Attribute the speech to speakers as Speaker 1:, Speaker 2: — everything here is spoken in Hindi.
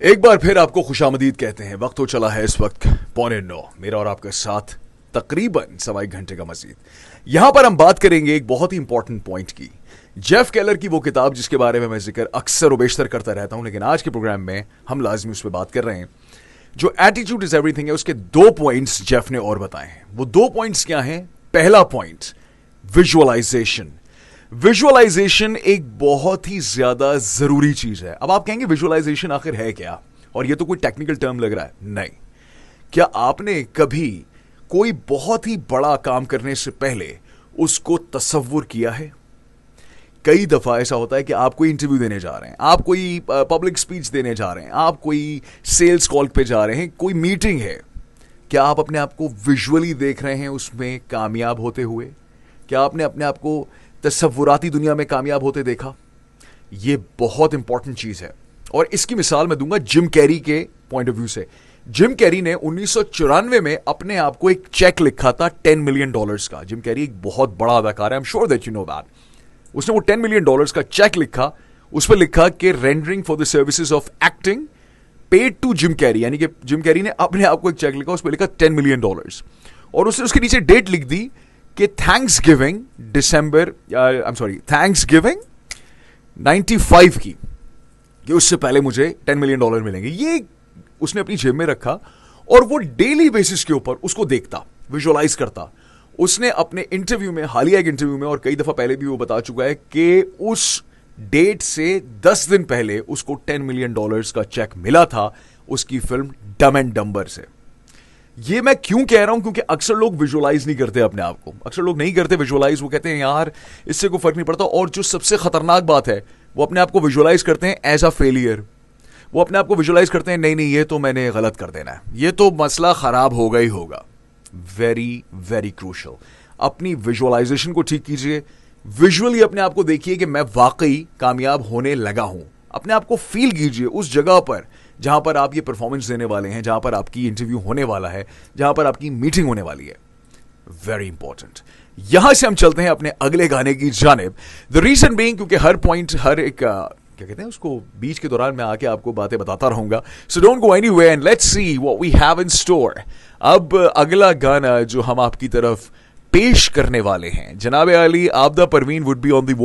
Speaker 1: एक बार फिर आपको खुशामदीद कहते हैं। वक्त हो चला है इस वक्त 8:45 मेरा और आपका साथ तकरीबन सवा एक घंटे का मजीद। यहां पर हम बात करेंगे एक बहुत ही इंपॉर्टेंट पॉइंट की, जेफ केलर की वो किताब जिसके बारे में मैं जिक्र अक्सर और बेशतर करता रहता हूं, लेकिन आज के प्रोग्राम में हम लाजमी उस पर बात कर रहे हैं। जो एटीट्यूड इज एवरीथिंग है उसके 2 पॉइंट्स जेफ ने और बताए हैं। वो 2 पॉइंट्स क्या हैं? पहला पॉइंट, विजुअलाइजेशन। विजुअलाइजेशन एक बहुत ही ज्यादा जरूरी चीज है। अब आप कहेंगे विजुअलाइजेशन आखिर है क्या, और ये तो कोई टेक्निकल टर्म लग रहा है। नहीं, क्या आपने कभी कोई बहुत ही बड़ा काम करने से पहले उसको तसव्वुर किया है? कई दफा ऐसा होता है कि आप कोई इंटरव्यू देने जा रहे हैं, आप कोई पब्लिक स्पीच देने जा रहे हैं, आप कोई सेल्स कॉल पे जा रहे हैं, कोई मीटिंग है। क्या आप अपने आप को विजुअली देख रहे हैं उसमें कामयाब होते हुए? क्या आपने अपने आप को तसव्वुराती दुनिया में कामयाब होते देखा? यह बहुत इंपॉर्टेंट चीज है, और इसकी मिसाल मैं दूंगा जिम कैरी के पॉइंट ऑफ व्यू से। जिम कैरी ने 1994 में अपने आप को एक चेक लिखा था $10 मिलियन का। जिम कैरी एक बहुत बड़ा अदाकार है, I am sure that you know that. उसने वो $10 मिलियन का चेक लिखा, उस पर लिखा कि rendering for the services of acting paid to Jim Carrey, यानी कि जिम कैरी ने अपने आप को एक चेक लिखा, उस पर लिखा $10 मिलियन, और उसने उसके नीचे डेट लिख दी कि थैंक्सगिविंग थैंक्सगिविंग 95 की, कि उससे पहले मुझे $10 मिलियन मिलेंगे। ये उसने अपनी जेब में रखा, और वो डेली बेसिस के ऊपर उसको देखता, विजुअलाइज करता। उसने अपने इंटरव्यू में, हालिया एक इंटरव्यू में, और कई दफा पहले भी वो बता चुका है कि उस डेट से 10 दिन पहले उसको $10 मिलियन का चेक मिला था उसकी फिल्म डम एंड डम्बर से। ये मैं क्यों कह रहा हूं? क्योंकि अक्सर लोग विजुअलाइज नहीं करते अपने आप को, अक्सर लोग नहीं करते विजुअलाइज। वो कहते हैं यार इससे कोई फर्क नहीं पड़ता, और जो सबसे खतरनाक बात है, वो अपने आप को विजुअलाइज करते हैं एज अ फेलियर। वो अपने आप को विजुअलाइज करते हैं, नहीं नहीं ये तो मैंने गलत कर देना है, ये तो मसला खराब होगा ही होगा। वेरी वेरी क्रूशल, अपनी विजुअलाइजेशन को ठीक कीजिए। विजुअली अपने आप को देखिए कि मैं वाकई कामयाब होने लगा हूं। अपने आप को फील कीजिए उस जगह पर जहां पर आप ये परफॉर्मेंस देने वाले हैं, जहां पर आपकी इंटरव्यू होने वाला है, जहां पर आपकी मीटिंग होने वाली है। Very important. यहां से हम चलते हैं अपने अगले गाने की जानिब। द रीजन बीइंग, क्योंकि हर पॉइंट, हर एक क्या कहते हैं उसको, बीच के दौरान मैं आके आपको बातें बताता रहूंगा। So don't go anywhere and let's see what we have in store. अब अगला गाना जो हम आपकी तरफ पेश करने वाले हैं, जनाब Ali Abida Parveen would be on the